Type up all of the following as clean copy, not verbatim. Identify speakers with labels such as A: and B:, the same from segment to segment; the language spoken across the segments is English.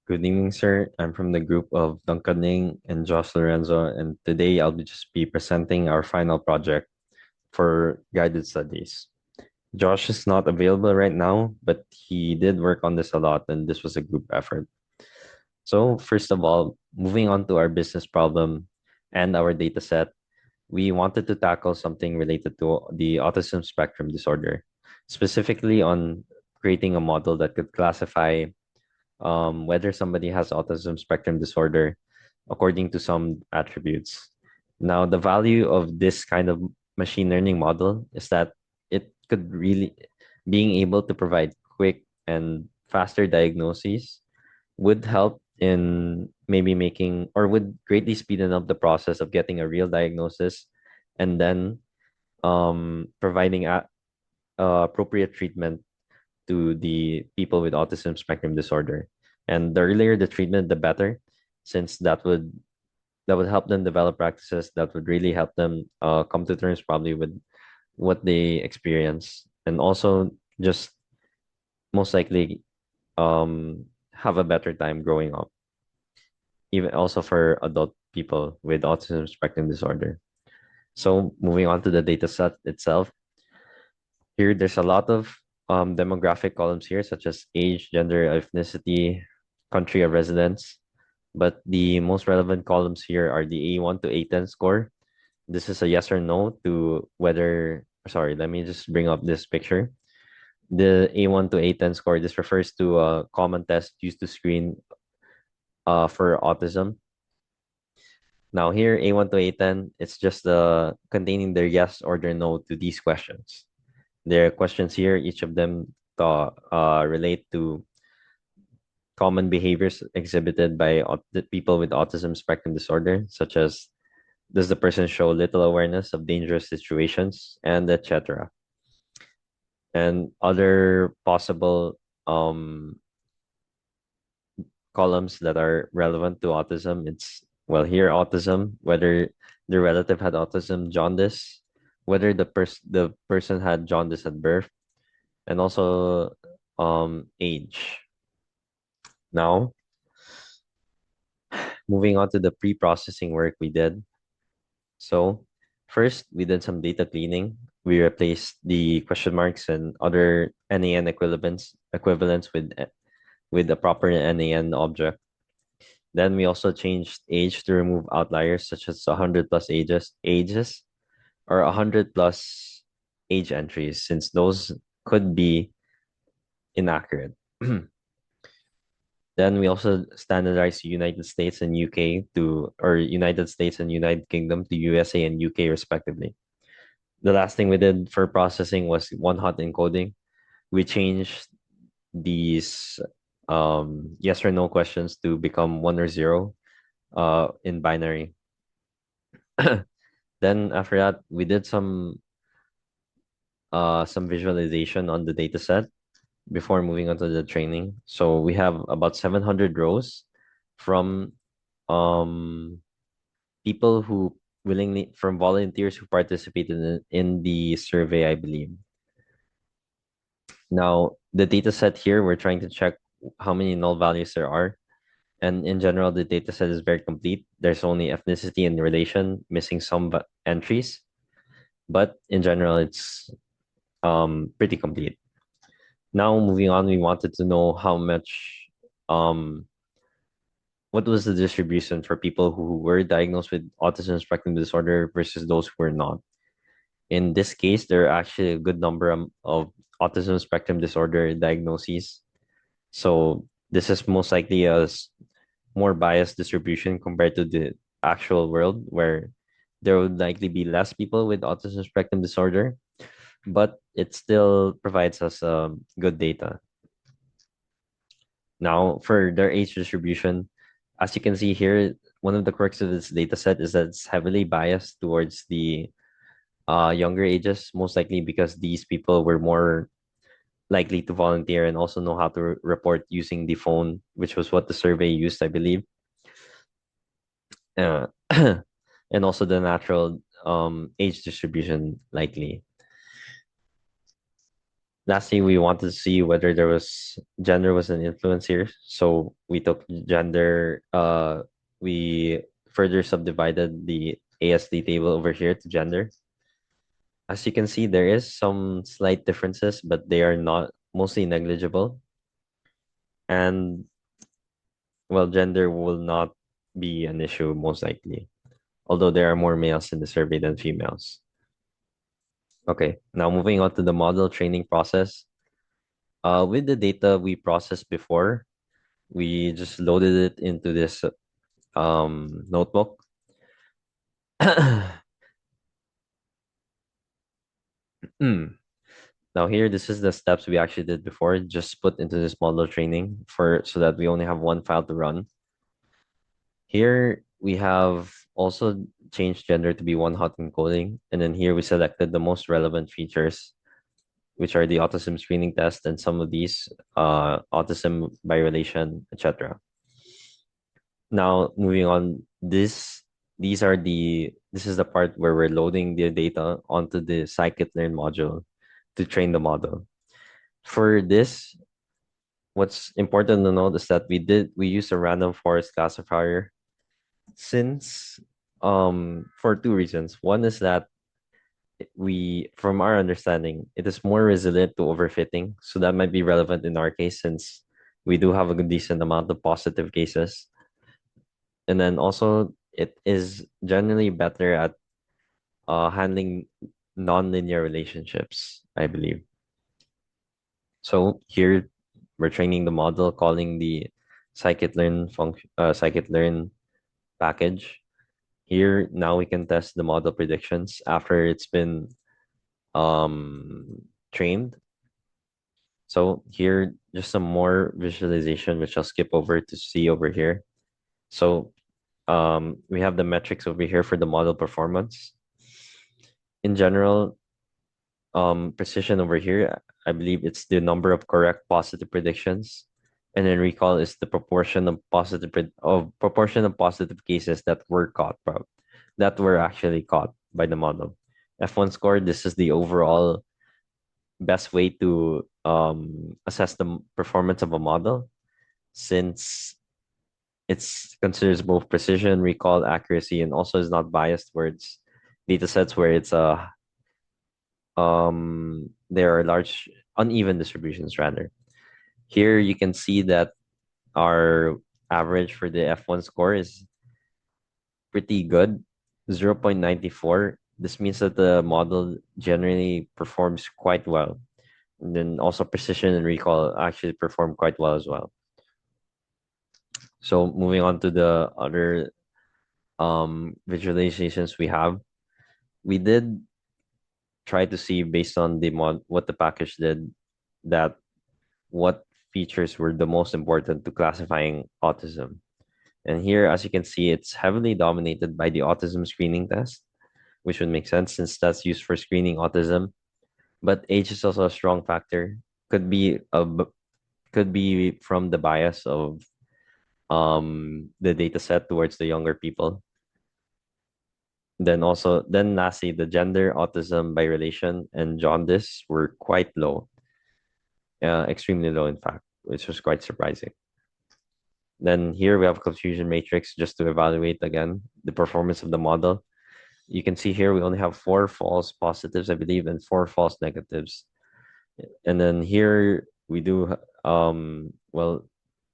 A: Good evening, sir. I'm from the group of Duncan Ning and Josh Lorenzo, and today I'll just be presenting our final project for guided studies. Josh is not available right now, but he did work on this a lot, and this was a group effort. So, first of all, moving on to our business problem and our data set, we wanted to tackle something related to the autism spectrum disorder, specifically on creating a model that could classify whether somebody has autism spectrum disorder according to some attributes. Now, the value of this kind of machine learning model is that it could really being able to provide quick and faster diagnoses would help in maybe making or would greatly speeden up the process of getting a real diagnosis and then providing appropriate treatment to the people with autism spectrum disorder. And the earlier the treatment, the better, since that would help them develop practices that would really help them come to terms probably with what they experience, and also just most likely have a better time growing up, even also for adult people with autism spectrum disorder. So moving on to the data set itself, here there's a lot of demographic columns here, such as age, gender, ethnicity, country of residence. But the most relevant columns here are the A1 to A10 score. This is a yes or no to whether, sorry, let me just bring up this picture. The A1 to A10 score, this refers to a common test used to screen for autism. Now here, A1 to A10, it's just containing their yes or their no to these questions. There are questions here, each of them relate to common behaviors exhibited by the people with autism spectrum disorder, such as does the person show little awareness of dangerous situations, and etc. And other possible columns that are relevant to autism, it's well here autism, whether the relative had autism, jaundice, whether the person had jaundice at birth, and also age. Now, moving on to the pre-processing work we did. So first, we did some data cleaning. We replaced the question marks and other NaN equivalents with a proper NaN object. Then we also changed age to remove outliers such as 100 plus ages or 100 plus age entries, since those could be inaccurate. Then we also standardized United States and UK to, or United States and United Kingdom to USA and UK respectively. The last thing we did for processing was one hot encoding. We changed these yes or no questions to become one or zero in binary. Then after that, we did some visualization on the data set before moving on to the training. So we have about 700 rows from um people who willingly from volunteers who participated in the survey, I believe. Now, the data set here, we're trying to check how many null values there are. And in general, the data set is very complete. There's only ethnicity and relation, missing some entries. But in general, it's pretty complete. Now, moving on, we wanted to know how much, what was the distribution for people who were diagnosed with autism spectrum disorder versus those who were not. In this case, there are actually a good number of autism spectrum disorder diagnoses. So this is most likely a more biased distribution compared to the actual world, where there would likely be less people with autism spectrum disorder, but it still provides us good data. Now, for their age distribution, as you can see here, one of the quirks of this data set is that it's heavily biased towards the younger ages, most likely because these people were more likely to volunteer and also know how to report using the phone, which was what the survey used, I believe. Uh, and also the natural age distribution likely. Lastly, we wanted to see whether there was gender was an influence here. So we took gender, we further subdivided the ASD table over here to gender. As you can see, there is some slight differences, but they are not mostly negligible. And well, gender will not be an issue most likely, although there are more males in the survey than females. Okay, now moving on to the model training process. With the data we processed before, we just loaded it into this notebook. Now here, this is the steps we actually did before, just put into this model training for so that we only have one file to run. Here we have also changed gender to be one hot encoding, and then here we selected the most relevant features, which are the autism screening test and some of these autism by relation, etc. Now moving on, this is the part where we're loading the data onto the scikit-learn module to train the model. For this, what's important to note is that we use a random forest classifier since for two reasons. One is that we from our understanding it is more resilient to overfitting, so that might be relevant in our case since we do have a good decent amount of positive cases. And then also it is generally better at handling nonlinear relationships, I believe. So here we're training the model, calling the scikit-learn function, scikit-learn package. Here now we can test the model predictions after it's been trained. So here, just some more visualization, which I'll skip over to see over here. So we have the metrics over here for the model performance. In general, precision over here, I believe it's the number of correct positive predictions. And then recall is the proportion of proportion of positive cases that were caught, that were actually caught by the model. F1 score, this is the overall best way to assess the performance of a model since it's considers both precision, recall, accuracy, and also is not biased towards data sets where it's there are large uneven distributions rather. Here you can see that our average for the F1 score is pretty good, 0.94. This means that the model generally performs quite well. And then also precision and recall actually perform quite well as well. So moving on to the other visualizations we have, we did try to see based on the mod what the package did that what features were the most important to classifying autism. And here, as you can see, it's heavily dominated by the autism screening test, which would make sense since that's used for screening autism. But age is also a strong factor. Could be a could be from the bias of the data set towards the younger people. Then lastly, the gender, autism by relation, and jaundice were quite low, extremely low, in fact, which was quite surprising. Then here we have confusion matrix just to evaluate again the performance of the model. You can see here we only have 4 false positives, I believe, and 4 false negatives. And then here we do, well,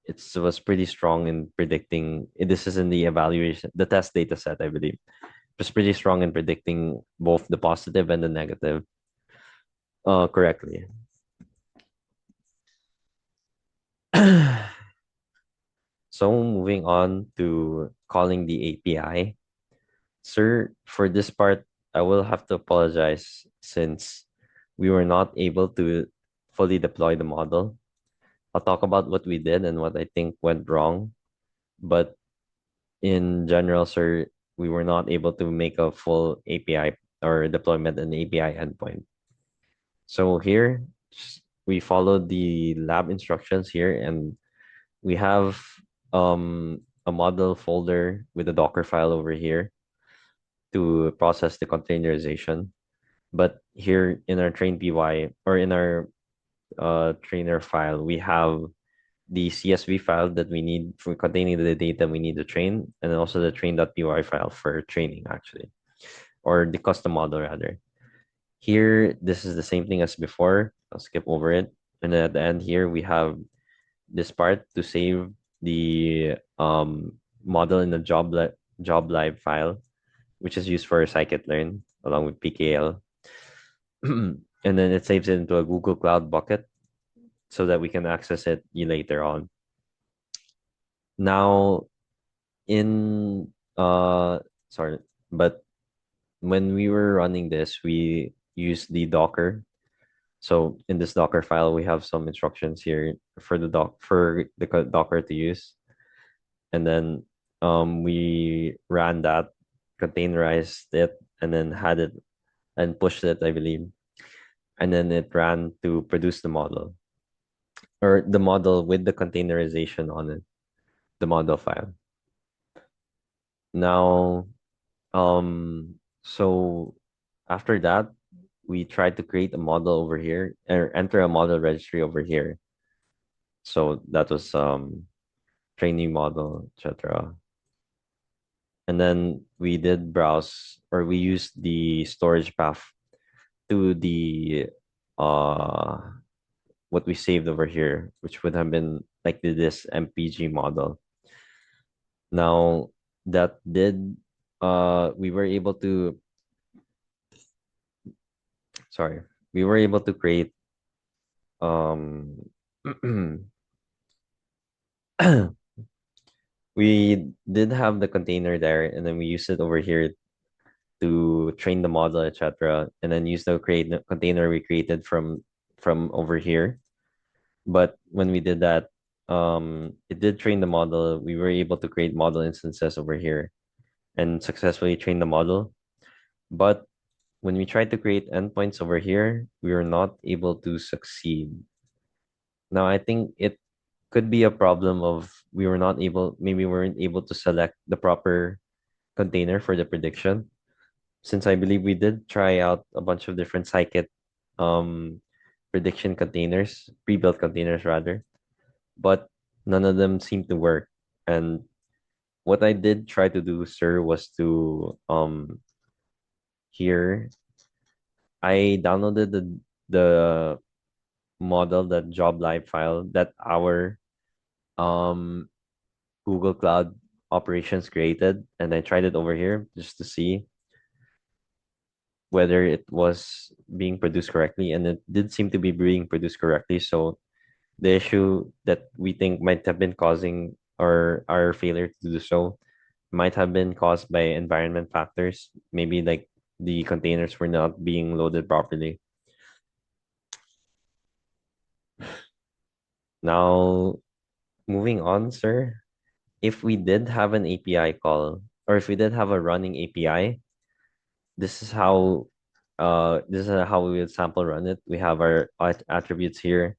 A: it was pretty strong in predicting. This is in the evaluation, the test data set, I believe. It was pretty strong in predicting both the positive and the negative correctly. So moving on to calling the API. Sir, for this part, I will have to apologize since we were not able to fully deploy the model. I'll talk about what we did and what I think went wrong. But in general, sir, we were not able to make a full API or deployment and API endpoint. So here, we followed the lab instructions here, and we have a model folder with a Docker file over here to process the containerization. But here in our train PY or in our trainer file, we have the CSV file that we need for containing the data we need to train, and then also the train.py file for training, actually, or the custom model rather. Here, this is the same thing as before. I'll skip over it. And then at the end here, we have this part to save the model in the job live file, which is used for scikit-learn along with PKL. And then it saves it into a Google Cloud bucket so that we can access it later on. Now, in sorry, but when we were running this, we used the Docker. So in this Docker file, we have some instructions here for the Docker to use, and then we ran that, containerized it, and then had it and pushed it, I believe, and then it ran to produce the model, or the model with the containerization on it, the model file. Now, so after that, we tried to create a model over here or enter a model registry over here. So that was training model, etc. And then we did browse, or we used the storage path to the uh what we saved over here, which would have been like this MPG model. Now that did we were able to sorry, we were able to create um we did have the container there, and then we used it over here to train the model, etc., and then use the container we created from over here. But when we did that, it did train the model. We were able to create model instances over here and successfully train the model. But when we tried to create endpoints over here, we were not able to succeed. Now, I think it could be a problem of we were not able, maybe we weren't able to select the proper container for the prediction. Since I believe we did try out a bunch of different scikit um, prediction containers, pre-built containers rather, but none of them seemed to work. And what I did try to do, sir, was to here I downloaded the model, that job live file that our um Google Cloud operations created, and I tried it over here just to see whether it was being produced correctly, and it did seem to be being produced correctly. So the issue that we think might have been causing or our failure to do so might have been caused by environment factors, maybe like the containers were not being loaded properly. Now, moving on, sir, if we did have an API call, or if we did have a running API, this is how we would sample run it. We have our attributes here,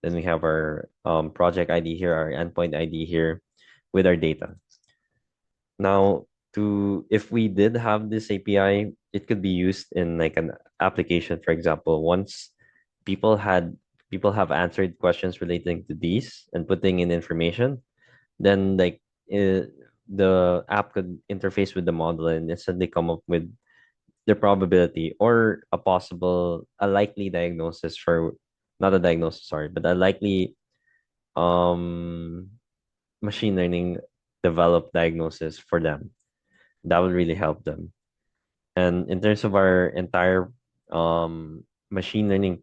A: then we have our project ID here, our endpoint ID here with our data. Now, to if we did have this API, it could be used in like an application. For example, once people have answered questions relating to these and putting in information, then like the app could interface with the model and instantly come up with the probability or a likely diagnosis for, not a diagnosis, sorry, but a likely um machine learning developed diagnosis for them. That would really help them. And in terms of our entire machine learning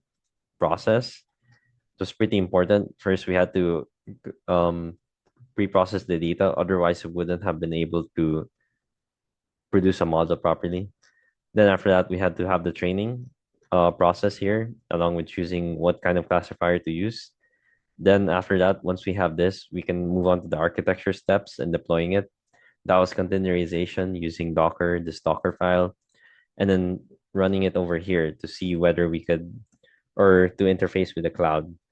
A: process, it was pretty important. First, we had to um, pre-process the data. Otherwise, we wouldn't have been able to produce a model properly. Then after that, we had to have the training process here, along with choosing what kind of classifier to use. Then after that, once we have this, we can move on to the architecture steps and deploying it. That was containerization using Docker, this Docker file, and then running it over here to see whether we could, or to interface with the cloud.